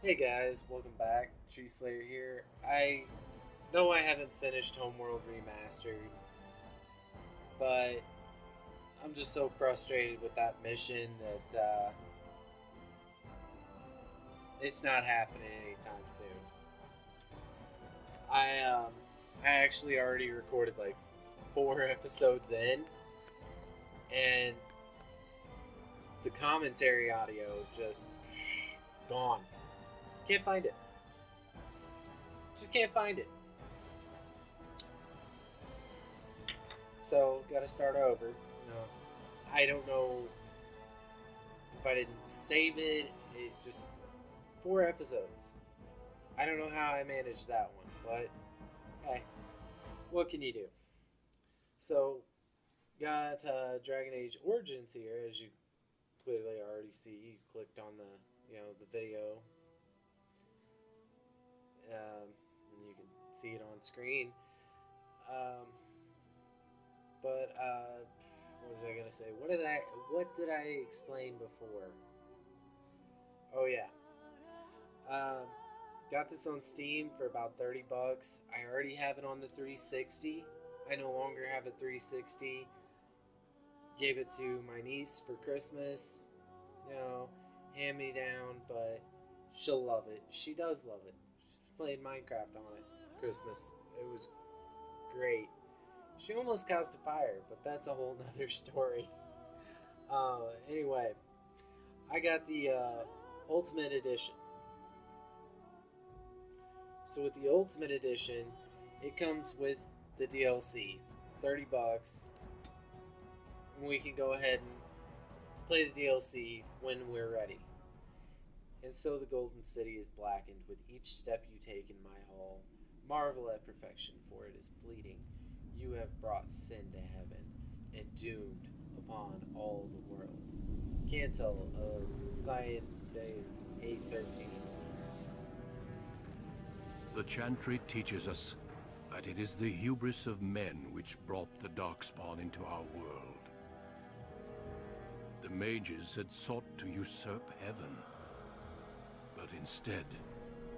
Hey guys, welcome back. Tree Slayer here. I know I haven't finished Homeworld Remastered, but I'm just so frustrated with that mission that it's not happening anytime soon. I actually already recorded like 4 episodes in, and the commentary audio just gone. Can't find it. Just can't find it. So gotta start over. I don't know if I didn't save it. It just 4 episodes. I don't know how I managed that one, but hey, what can you do? So got Dragon Age Origins here, as you clearly already see. You clicked on the video, and you can see it on screen. Um, but what was I gonna say? What did I explain before? Oh yeah. Um, got this on Steam for about $30. I already have it on the 360. I no longer have a 360. Gave it to my niece for Christmas. Hand me down, but she'll love it. She does love it. She's playing Minecraft on it. Christmas. It was great. She almost caused a fire, but that's a whole nother story. Anyway, I got the Ultimate Edition. So with the Ultimate Edition, it comes with the DLC, $30. And we can go ahead and play the DLC when we're ready. And so the Golden City is blackened with each step you take in my hall. Marvel at perfection, for it is fleeting. You have brought sin to heaven and doomed upon all the world. Cantel of Zion Days 8:13. The chantry teaches us that it is the hubris of men which brought the Darkspawn into our world. The mages had sought to usurp heaven, but instead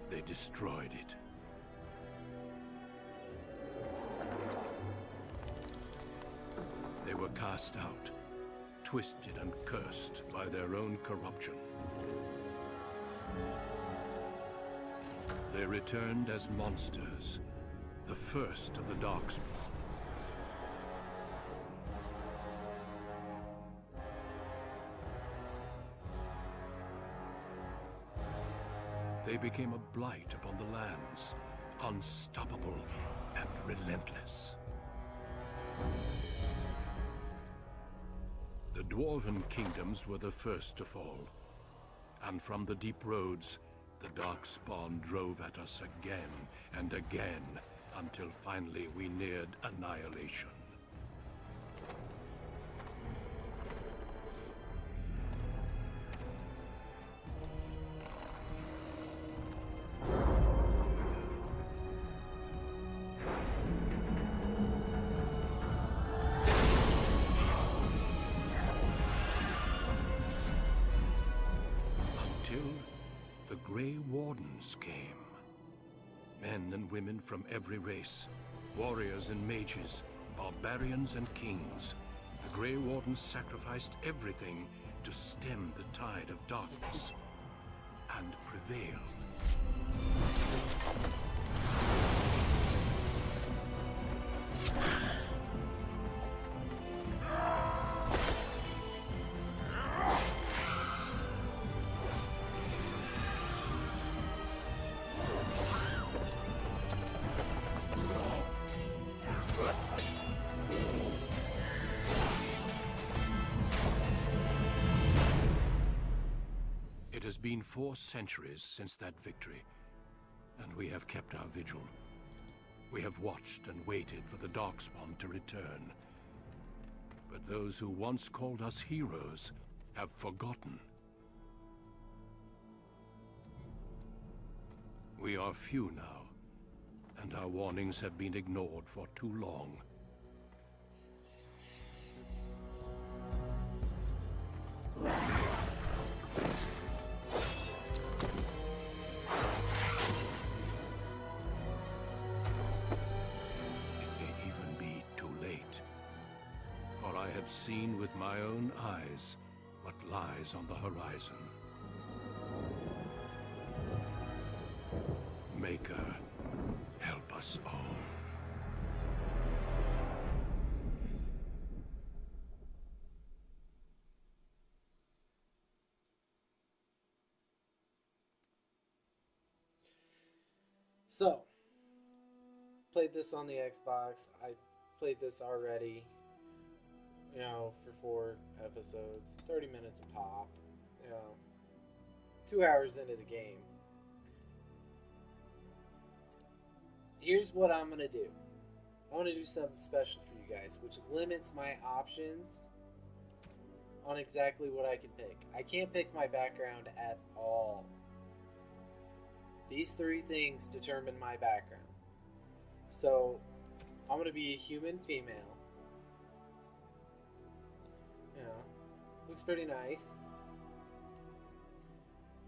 they destroyed it. They were cast out, twisted and cursed by their own corruption. They returned as monsters, the first of the Darkspawn. They became a blight upon the lands, unstoppable and relentless. The Dwarven kingdoms were the first to fall, and from the deep roads, the Darkspawn drove at us again and again, until finally we neared annihilation. The Grey Wardens came. Men and women from every race, warriors and mages, barbarians and kings. The Grey Wardens sacrificed everything to stem the tide of darkness and prevail. It has been 4 centuries since that victory, and we have kept our vigil. We have watched and waited for the Darkspawn to return. But those who once called us heroes have forgotten. We are few now, and our warnings have been ignored for too long. have seen with my own eyes what lies on the horizon. Maker, help us all. So, played this on the Xbox. I played this already, for 4 episodes, 30 minutes a pop, 2 hours into the game. Here's what I'm going to do. I want to do something special for you guys, which limits my options on exactly what I can pick. I can't pick my background at all. These 3 things determine my background. So, I'm going to be a human female. Looks pretty nice.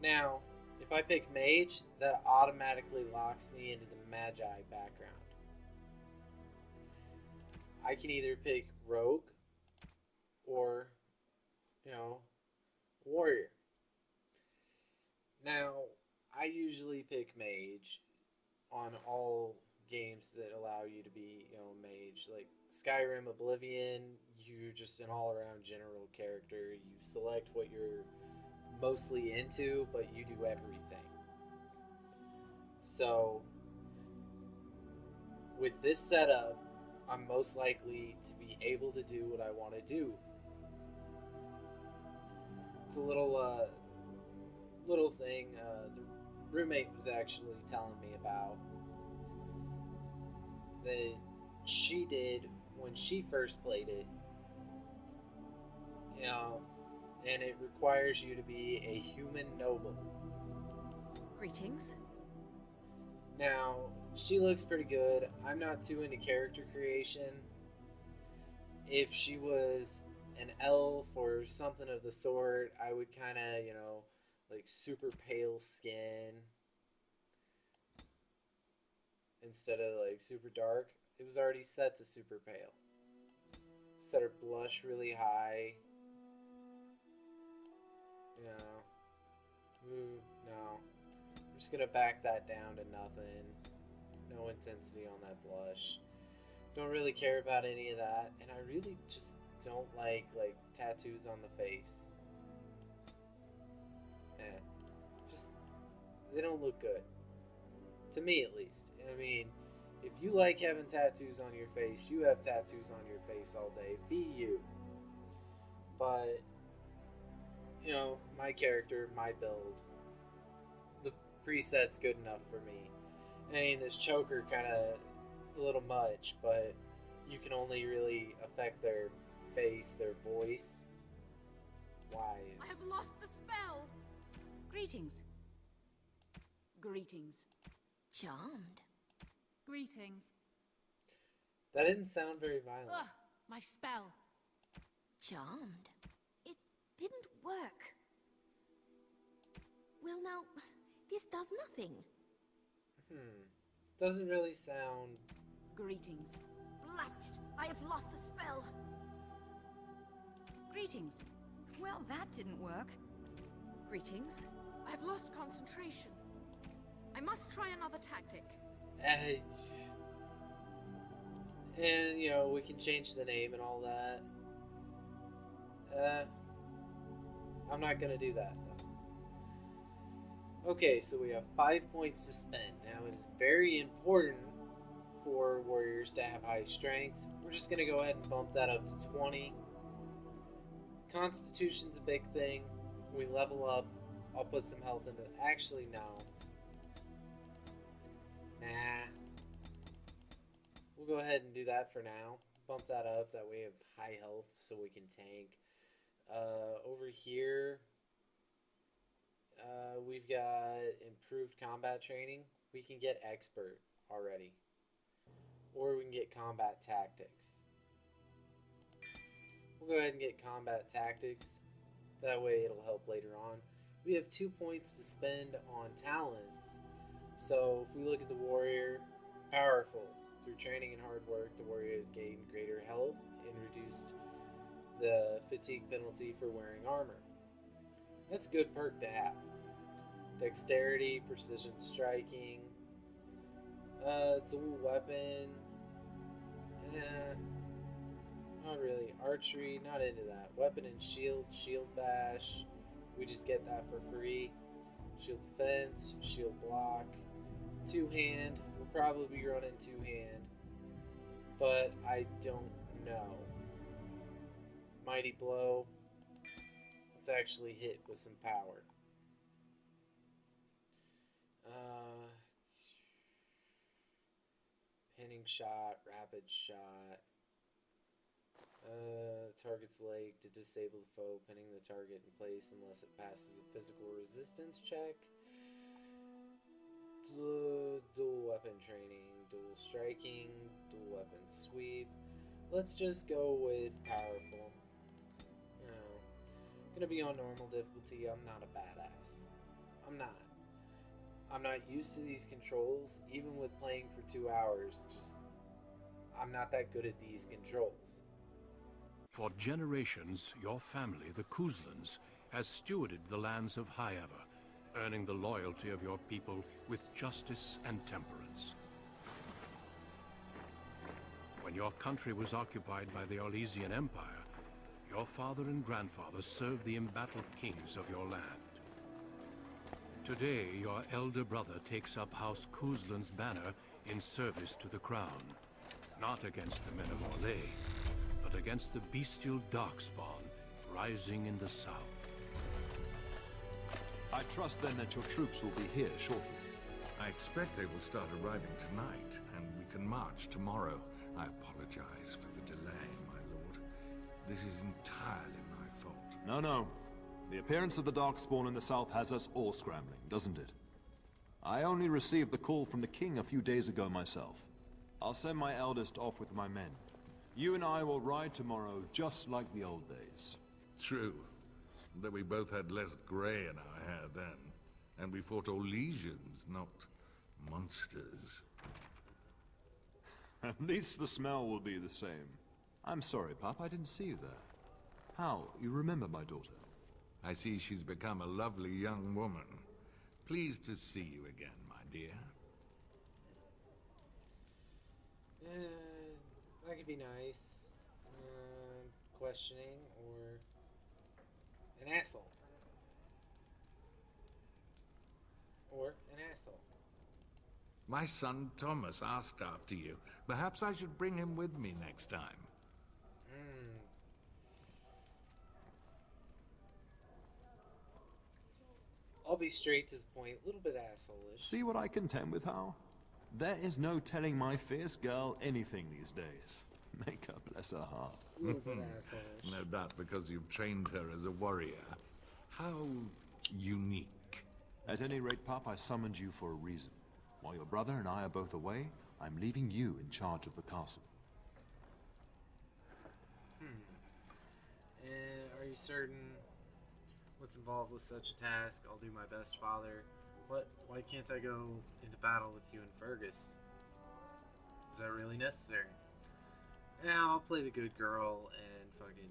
Now, if I pick mage, that automatically locks me into the magi background. I can either pick rogue or, warrior. Now, I usually pick mage on all games that allow you to be, mage. Like Skyrim, Oblivion, you're just an all-around general character. You select what you're mostly into, but you do everything. So, with this setup, I'm most likely to be able to do what I want to do. It's a little thing the roommate was actually telling me about that she did when she first played it. And it requires you to be a human noble. Greetings. Now, she looks pretty good. I'm not too into character creation. If she was an elf or something of the sort, I would kind of, like super pale skin instead of like super dark. It was already set to super pale. Set her blush really high. No. I'm just gonna back that down to nothing. No intensity on that blush. Don't really care about any of that, and I really just don't like tattoos on the face. Just they don't look good. To me, at least. I mean, if you like having tattoos on your face, you have tattoos on your face all day. Be you. But my character, my build, the preset's good enough for me. I mean, this choker kind of is a little much, but you can only really affect their face, their voice. Why? I have lost the spell. Greetings. Greetings. Charmed. Greetings. That didn't sound very violent. Ugh, my spell. Charmed. It didn't work. Well, now, this does nothing. Doesn't really sound... Greetings. Blast it! I have lost the spell. Greetings. Well, that didn't work. Greetings. I have lost concentration. I must try another tactic. And, we can change the name and all that. I'm not gonna do that, though. Okay, so we have 5 points to spend. Now, it is very important for warriors to have high strength. We're just gonna go ahead and bump that up to 20. Constitution's a big thing. When we level up, I'll put some health into it. Actually, no. Nah. We'll go ahead and do that for now. Bump that up. That way we have high health so we can tank. Over here, we've got improved combat training. We can get expert already. Or we can get combat tactics. We'll go ahead and get combat tactics. That way it'll help later on. We have 2 points to spend on talents. So if we look at the warrior, powerful. Through training and hard work, the warrior has gained greater health and reduced the fatigue penalty for wearing armor. That's a good perk to have. Dexterity, precision striking, dual weapon, not really. Archery, not into that. Weapon and shield, shield bash, we just get that for free. Shield defense, shield block, two-hand, we'll probably be running two-hand, but I don't know. Mighty blow, let's actually hit with some power. Pinning shot, rapid shot. Target's leg to disable the foe, pinning the target in place unless it passes a physical resistance check. Dual weapon training, dual striking, dual weapon sweep. Let's just go with powerful. No. Gonna be on normal difficulty. I'm not a badass. I'm not. I'm not used to these controls, even with playing for 2 hours. I'm not that good at these controls. For generations, your family, the Kuzlans, has stewarded the lands of Highever, earning the loyalty of your people with justice and temperance. When your country was occupied by the Orlesian Empire, your father and grandfather served the embattled kings of your land. Today, your elder brother takes up House Kuzlan's banner in service to the crown, not against the men of Orlais, but against the bestial darkspawn rising in the south. I trust then that your troops will be here shortly. I expect they will start arriving tonight, and we can march tomorrow. I apologize for the delay, my lord. This is entirely my fault. No. The appearance of the Darkspawn in the south has us all scrambling, doesn't it? I only received the call from the king a few days ago myself. I'll send my eldest off with my men. You and I will ride tomorrow just like the old days. True. Though we both had less grey in our hair then. And we fought Orlesians, not monsters. At least the smell will be the same. I'm sorry, Pop, I didn't see you there. How? You remember my daughter? I see she's become a lovely young woman. Pleased to see you again, my dear. That could be nice. Questioning or an asshole. Or an asshole. My son Thomas asked after you. Perhaps I should bring him with me next time. I'll be straight to the point, a little bit asshole-ish. See what I contend with, Hal? There is no telling my fierce girl anything these days. Make her bless her heart. A little bit asshole-ish. No doubt because you've trained her as a warrior. How unique. At any rate, Pop, I summoned you for a reason. While your brother and I are both away, I'm leaving you in charge of the castle. Are you certain what's involved with such a task? I'll do my best, Father. Why can't I go into battle with you and Fergus? Is that really necessary? Yeah, I'll play the good girl and fucking...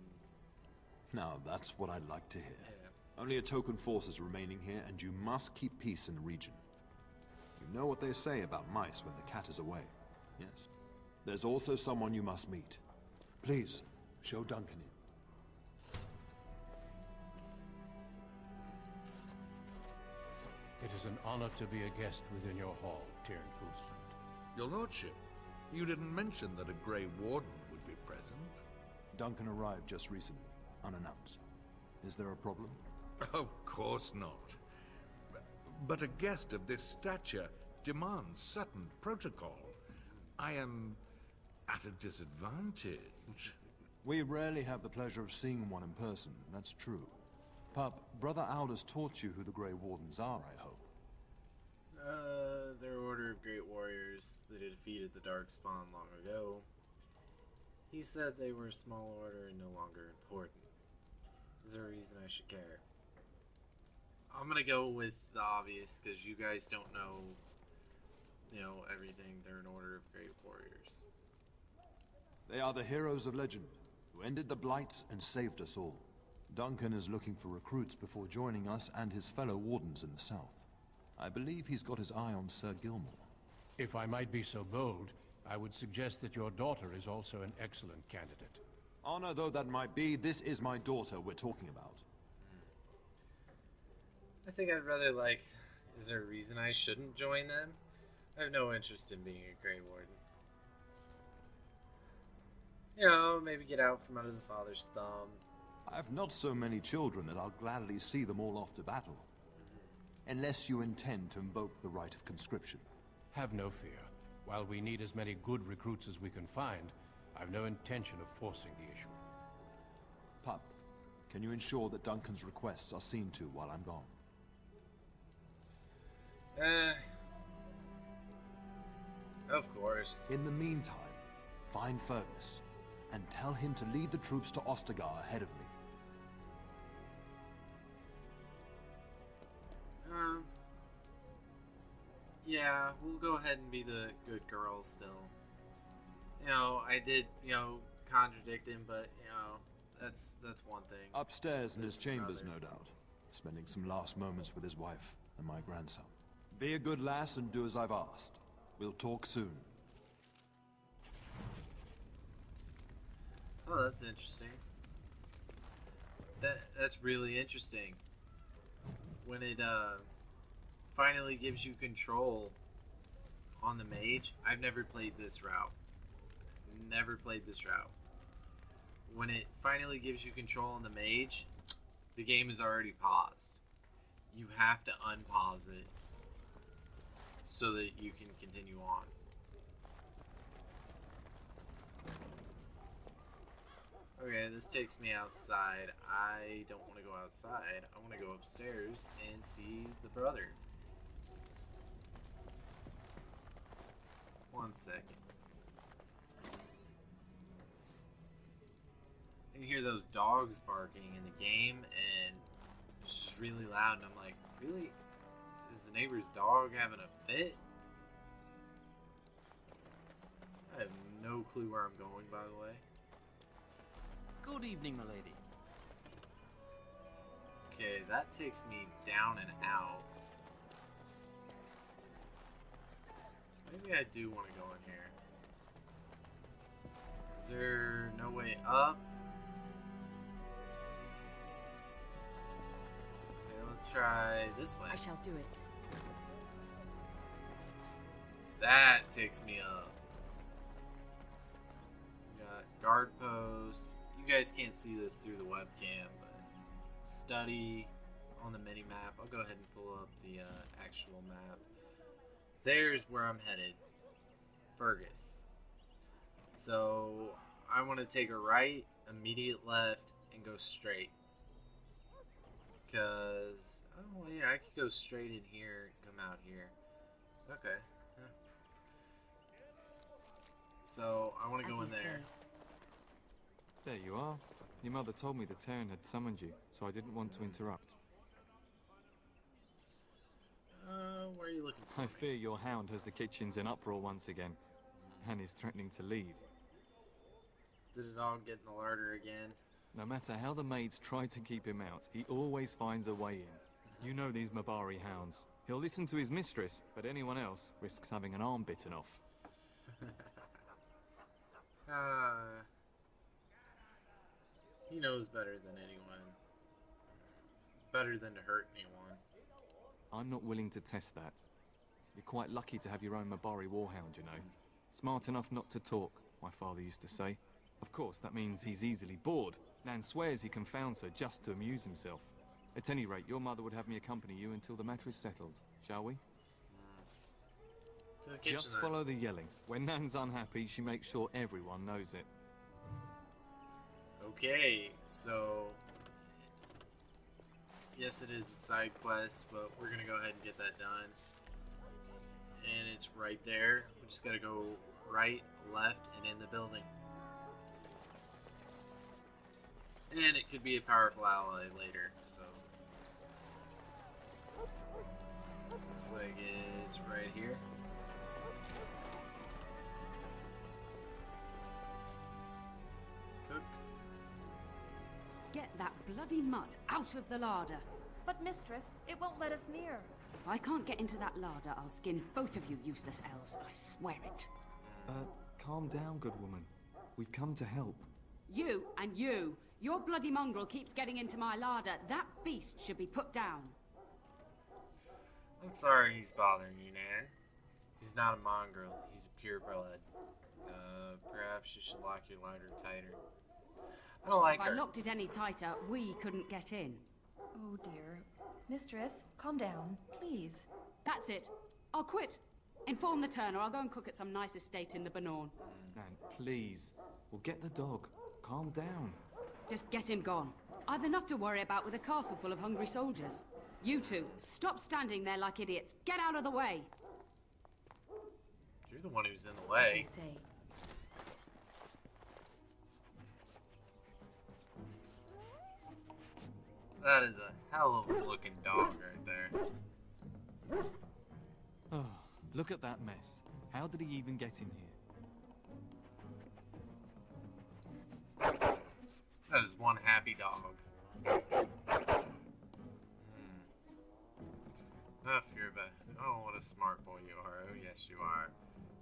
Now, that's what I'd like to hear. Yeah. Only a token force is remaining here, and you must keep peace in the region. You know what they say about mice when the cat is away. Yes. There's also someone you must meet. Please, show Duncan in. It is an honor to be a guest within your hall, Tyrn Kuzland. Your lordship, you didn't mention that a Grey Warden would be present. Duncan arrived just recently, unannounced. Is there a problem? Of course not. But a guest of this stature demands certain protocol. I am at a disadvantage. We rarely have the pleasure of seeing one in person, that's true. Pup, Brother Aldous taught you who the Grey Wardens are, I hope. They're a order of great warriors that had defeated the Darkspawn long ago. He said they were a small order and no longer important. Is there a reason I should care? I'm gonna go with the obvious, because you guys don't know, everything. They're an order of great warriors. They are the heroes of legend. who ended the Blight and saved us all. Duncan is looking for recruits before joining us and his fellow wardens in the south. I believe he's got his eye on Sir Gilmore. If I might be so bold, I would suggest that your daughter is also an excellent candidate. Honor though that might be, this is my daughter we're talking about. I think I'd rather, like, is there a reason I shouldn't join them? I have no interest in being a Grey Warden. You know, maybe get out from under the father's thumb. I've not so many children that I'll gladly see them all off to battle. Unless you intend to invoke the right of conscription. Have no fear. While we need as many good recruits as we can find, I've no intention of forcing the issue. Pup, can you ensure that Duncan's requests are seen to while I'm gone? Of course. In the meantime, find Fergus, and tell him to lead the troops to Ostagar ahead of me. Yeah, we'll go ahead and be the good girl still. You know, I did, contradict him, but, that's one thing. Upstairs in This his is chambers, another. no doubt. Spending some last moments with his wife and my grandson. Be a good lass and do as I've asked. We'll talk soon. Oh, that's interesting. That's really interesting. When it finally gives you control on the mage. I've never played this route. Never played this route. When it finally gives you control on the mage, the game is already paused. You have to unpause it so that you can continue on. Okay, this takes me outside. I don't want to go outside. I want to go upstairs and see the brother. One second. I can hear those dogs barking in the game, and it's just really loud, and I'm like, really? Is the neighbor's dog having a fit? I have no clue where I'm going, by the way. Good evening, my lady. Okay, that takes me down and out. Maybe I do want to go in here. Is there no way up? Okay, let's try this way. I shall do it. That takes me up. We got guard post. You guys can't see this through the webcam, but study on the mini map. I'll go ahead and pull up the actual map. There's where I'm headed. Fergus. So I want to take a right, immediate left, and go straight. Because, oh yeah, I could go straight in here and come out here. Okay. Yeah. So I want to go in there. There you are. Your mother told me the Terran had summoned you, so I didn't want to interrupt. Where are you looking for? I fear your hound has the kitchens in uproar once again, and is threatening to leave. Did it all get in the larder again? No matter how the maids try to keep him out, he always finds a way in. You know these Mabari hounds. He'll listen to his mistress, but anyone else risks having an arm bitten off. He knows better than anyone. Better than to hurt anyone. I'm not willing to test that. You're quite lucky to have your own Mabari warhound, you know. Smart enough not to talk, my father used to say. Of course, that means he's easily bored. Nan swears he confounds her just to amuse himself. At any rate, your mother would have me accompany you until the matter is settled, shall we? To the kitchen, Just then. follow the yelling. When Nan's unhappy, she makes sure everyone knows it. Okay, so yes, it is a side quest, but we're gonna go ahead and get that done. And it's right there. We just gotta go right, left, and in the building. And it could be a powerful ally later, so. Looks like it's right here. Cook. bloody mutt out of the larder. But mistress, it won't let us near. If I can't get into that larder, I'll skin both of you useless elves, I swear it. Calm down, good woman. We've come to help. You and you! Your bloody mongrel keeps getting into my larder. That beast should be put down. I'm sorry he's bothering you, Nan. He's not a mongrel. He's a purebred. Perhaps you should lock your larder tighter. I don't like her. If I locked it any tighter, we couldn't get in. Oh dear. Mistress, calm down, please. That's it. I'll quit. Inform the Turner. I'll go and cook at some nice estate in the Banorn. Nan, please. We'll get the dog. Calm down. Just get him gone. I've enough to worry about with a castle full of hungry soldiers. You two, stop standing there like idiots. Get out of the way. You're the one who's in the way. As you say. That is a hell of a looking dog right there. Oh, look at that mess. How did he even get in here? That is one happy dog. Oh, you're back. Oh, what a smart boy you are. Oh, yes, you are.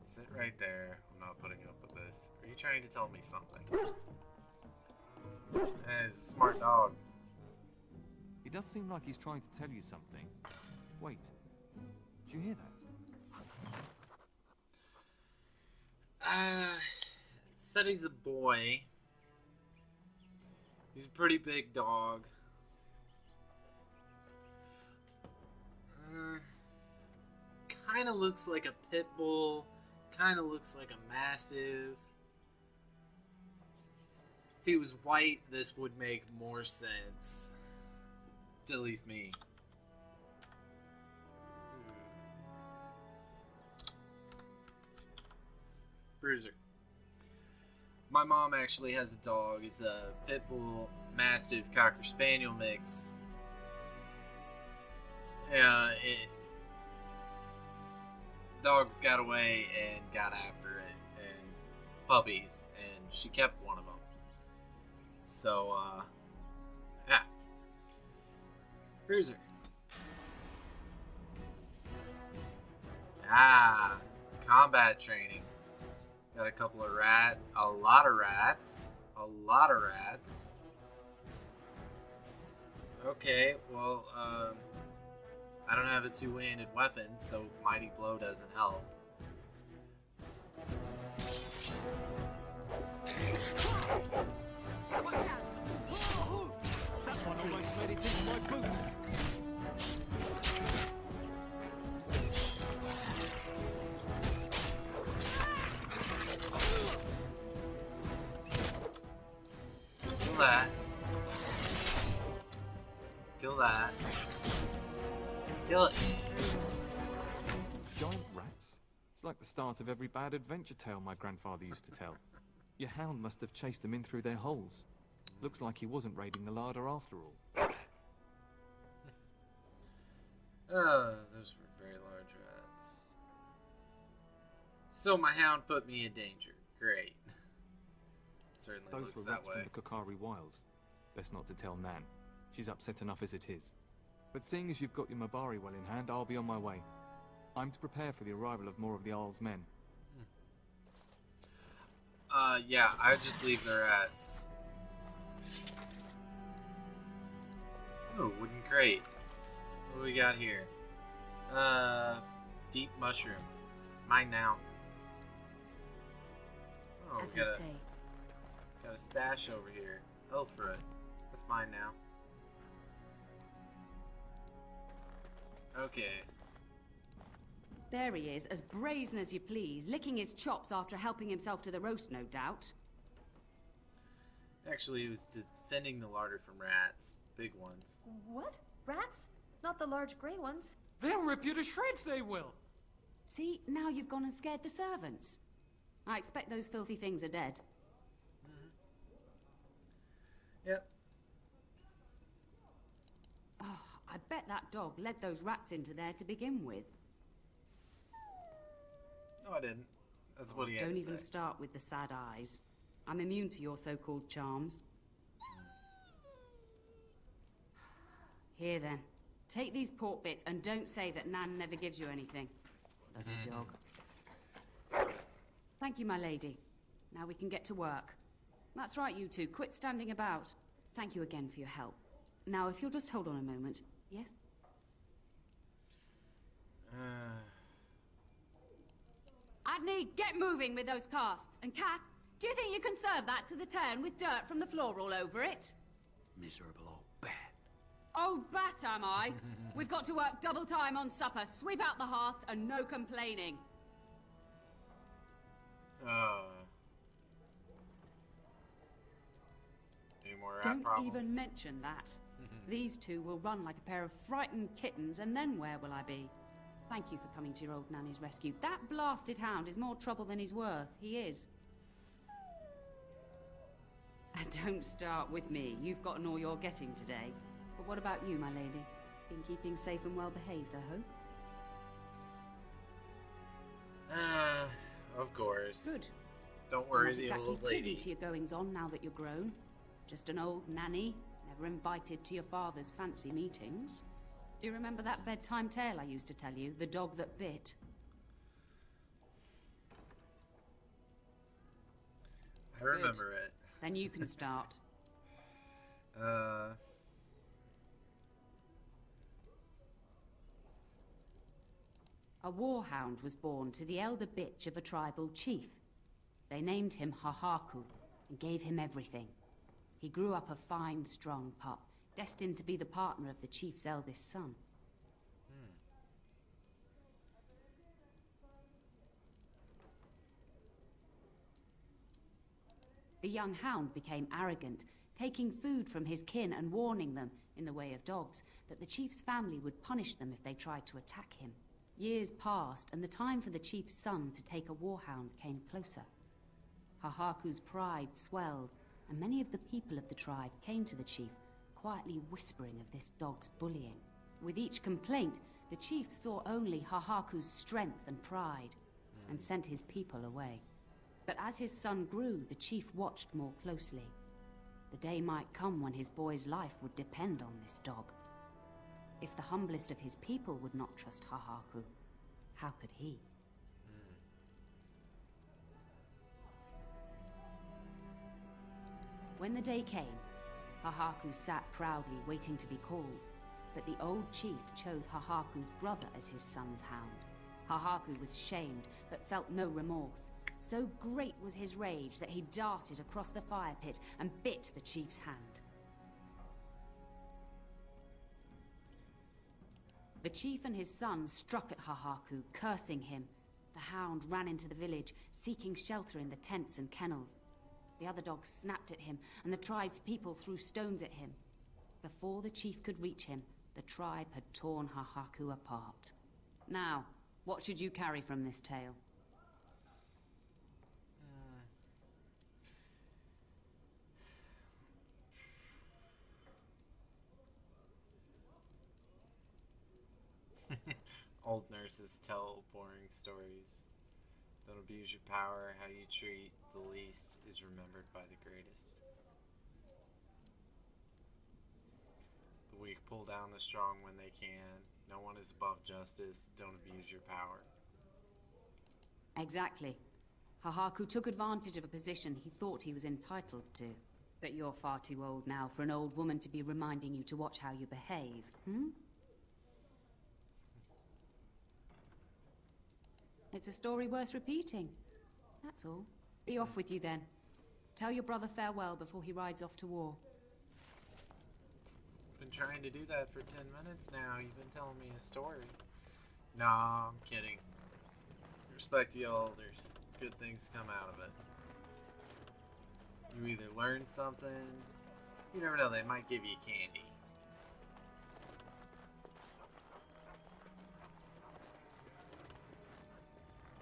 Sit right there. I'm not putting up with this. Are you trying to tell me something? That is a smart dog. He does seem like he's trying to tell you something. Wait. Did you hear that? Said he's a boy. He's a pretty big dog. Kind of looks like a pit bull. Kind of looks like a mastiff. If he was white, this would make more sense. To at least me. Bruiser. My mom actually has a dog. It's a pit bull, mastiff, cocker spaniel mix. Dogs got away and got after it, and puppies, and she kept one of them. So, yeah. Bruiser. Combat training. Got a couple of rats, a lot of rats. Okay, well, I don't have a two-handed weapon, so Mighty Blow doesn't help. That one almost made it into my boots. Kill that. Kill that. Kill it. Giant rats? It's like the start of every bad adventure tale my grandfather used to tell. Your hound must have chased them in through their holes. Looks like he wasn't raiding the larder after all. Those were very large rats. So my hound put me in danger. Great. Certainly Those looks were that rats way. from the Kokari Wilds. Best not to tell Nan. She's upset enough as it is. But seeing as you've got your Mabari well in hand, I'll be on my way. I'm to prepare for the arrival of more of the Jarl's men. Yeah, I would just leave the rats. Oh, wooden crate. What do we got here? Deep mushroom. Mine now. Oh, As we you got say. a stash over here. Oh, for it. That's mine now. Okay. There he is, as brazen as you please, licking his chops after helping himself to the roast, no doubt. Actually, he was defending the larder from rats. Big ones. What? Rats? Not the large grey ones. They'll rip you to shreds, they will! See, now you've gone and scared the servants. I expect those filthy things are dead. Yep. Oh, I bet that dog led those rats into there to begin with. No, I didn't. That's what he had Don't to even say. start with the sad eyes. I'm immune to your so-called charms. Here then. Take these pork bits and don't say that Nan never gives you anything. Bloody dog. Thank you, my lady. Now we can get to work. That's right, you two. Quit standing about. Thank you again for your help. Now, if you'll just hold on a moment. Yes? Adney, get moving with those casts. And Kath, do you think you can serve that to the turn with dirt from the floor all over it? Miserable old bat. Old bat, am I? We've got to work double time on supper, sweep out the hearths, and no complaining. Any more rat Don't problems? even mention that. These two will run like a pair of frightened kittens, and then where will I be? Thank you for coming to your old nanny's rescue. That blasted hound is more trouble than he's worth. He is. And don't start with me. You've gotten all you're getting today. But what about you, my lady? Been keeping safe and well behaved, I hope? Of course. Good. Don't worry, Not the exactly old privy lady. to your goings-on now that you're grown. Just an old nanny, never invited to your father's fancy meetings. Do you remember that bedtime tale I used to tell you? The dog that bit? I remember it. Then you can start. A warhound was born to the elder bitch of a tribal chief. They named him Hahaku and gave him everything. He grew up a fine, strong pup, destined to be the partner of the chief's eldest son. The young hound became arrogant, taking food from his kin and warning them, in the way of dogs, that the chief's family would punish them if they tried to attack him. Years passed, and the time for the chief's son to take a warhound came closer. Hahaku's pride swelled, and many of the people of the tribe came to the chief, quietly whispering of this dog's bullying. With each complaint, the chief saw only Hahaku's strength and pride, and sent his people away. But as his son grew, the chief watched more closely. The day might come when his boy's life would depend on this dog. If the humblest of his people would not trust Hahaku, how could he? When the day came, Hahaku sat proudly waiting to be called, but the old chief chose Hahaku's brother as his son's hound. Hahaku was shamed, but felt no remorse. So great was his rage that he darted across the fire pit and bit the chief's hand. The chief and his son struck at Hahaku, cursing him. The hound ran into the village, seeking shelter in the tents and kennels. The other dogs snapped at him, and the tribe's people threw stones at him. Before the chief could reach him, the tribe had torn Hahaku apart. Now, what should you carry from this tale? Old nurses tell boring stories. Don't abuse your power. How you treat the least is remembered by the greatest. The weak pull down the strong when they can. No one is above justice. Don't abuse your power. Exactly. Hahaku took advantage of a position he thought he was entitled to. But you're far too old now for an old woman to be reminding you to watch how you behave, It's a story worth repeating. That's all. Be off with you then. Tell your brother farewell before he rides off to war. Been trying to do that for 10 minutes now. You've been telling me a story. Nah, I'm kidding. Respect y'all. There's good things come out of it. You either learn something. You never know. They might give you candy.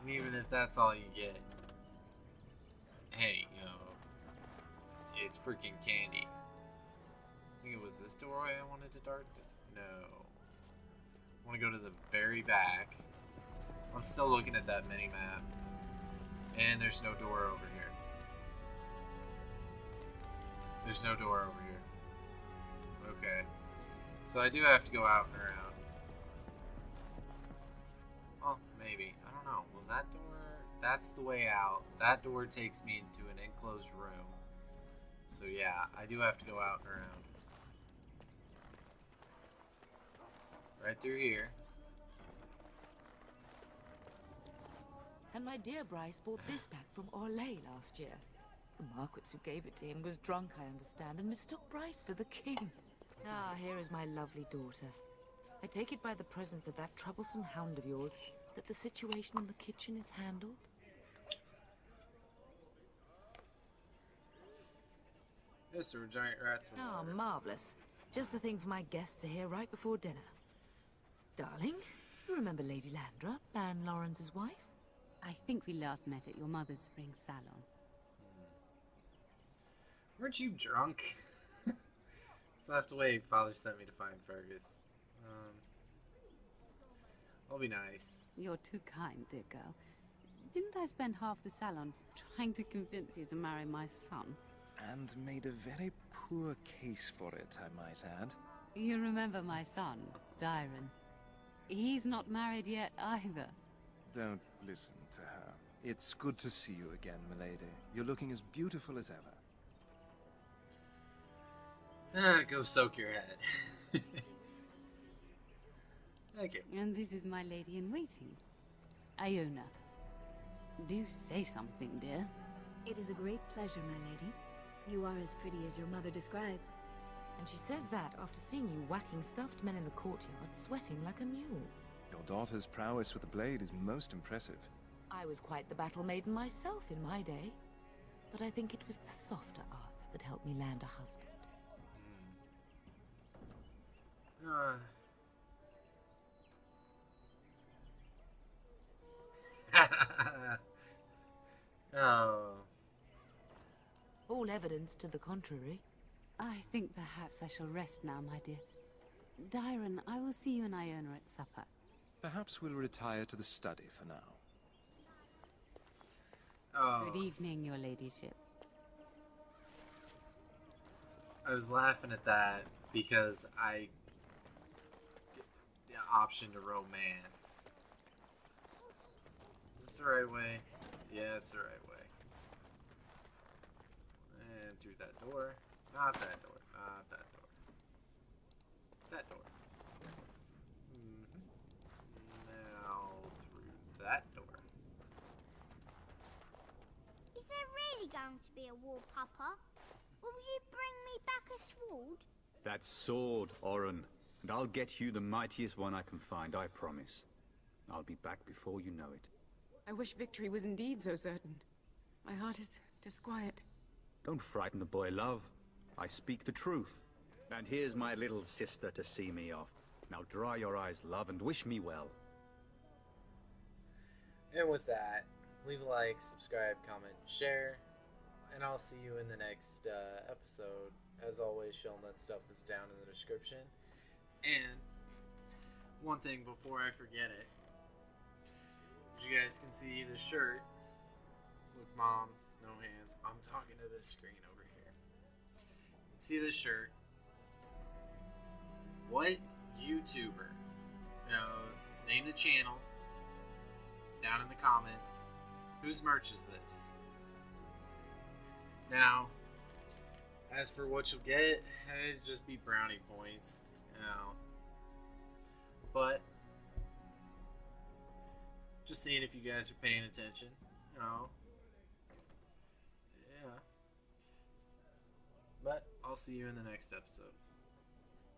And even if that's all you get, hey, you know, it's freaking candy. I think it was this doorway I wanted to dart to. No. I want to go to the very back. I'm still looking at that mini-map. And there's no door over here. There's no door over here. Okay. So I do have to go out and around. Well, maybe. I don't know. Well, that door... That's the way out. That door takes me into an enclosed room. So yeah, I do have to go out and around. Right through here. And my dear Bryce bought this back from Orlais last year. The Marquis who gave it to him was drunk, I understand, and mistook Bryce for the king. Ah, here is my lovely daughter. I take it by the presence of that troublesome hound of yours that the situation in the kitchen is handled? Yes, there were giant rats in the water. Marvelous. Just the thing for my guests to hear right before dinner. Darling, you remember Lady Landra, Ban Lawrence's wife? I think we last met at your mother's spring salon. Weren't you drunk? So I have to wait. Father sent me to find Fergus. I'll be nice. You're too kind, dear girl. Didn't I spend half the salon trying to convince you to marry my son? And made a very poor case for it, I might add. You remember my son, Dyron. He's not married yet either. Don't listen to her. It's good to see you again, milady. You're looking as beautiful as ever. Go soak your head. Thank you. And this is my lady-in-waiting, Iona. Do say something, dear. It is a great pleasure, my lady. You are as pretty as your mother describes. And she says that after seeing you whacking stuffed men in the courtyard, sweating like a mule. Your daughter's prowess with the blade is most impressive. I was quite the battle maiden myself in my day. But I think it was the softer arts that helped me land a husband. Oh. All evidence to the contrary. I think perhaps I shall rest now, my dear. Dyron, I will see you and Iona at supper. Perhaps we'll retire to the study for now. Oh. Good evening, your ladyship. I was laughing at that because I get the option to romance. Is this the right way? Yeah, it's the right way. And through that door. Not that door. Not that door. That door. Now through that door. Is there really going to be a war, Papa? Will you bring me back a sword? That sword, Oren. And I'll get you the mightiest one I can find, I promise. I'll be back before you know it. I wish victory was indeed so certain. My heart is disquiet. Don't frighten the boy, love. I speak the truth. And here's my little sister to see me off. Now dry your eyes, love, and wish me well. And with that, leave a like, subscribe, comment, share, and I'll see you in the next episode. As always, Shellnut stuff is down in the description. And one thing before I forget it, as you guys can see the shirt. Look, Mom, no hands. I'm talking to this screen over here. See this shirt? What YouTuber? Name the channel down in the comments. Whose merch is this? Now, as for what you'll get, it'd just be brownie points. But just seeing if you guys are paying attention. Yeah. But I'll see you in the next episode.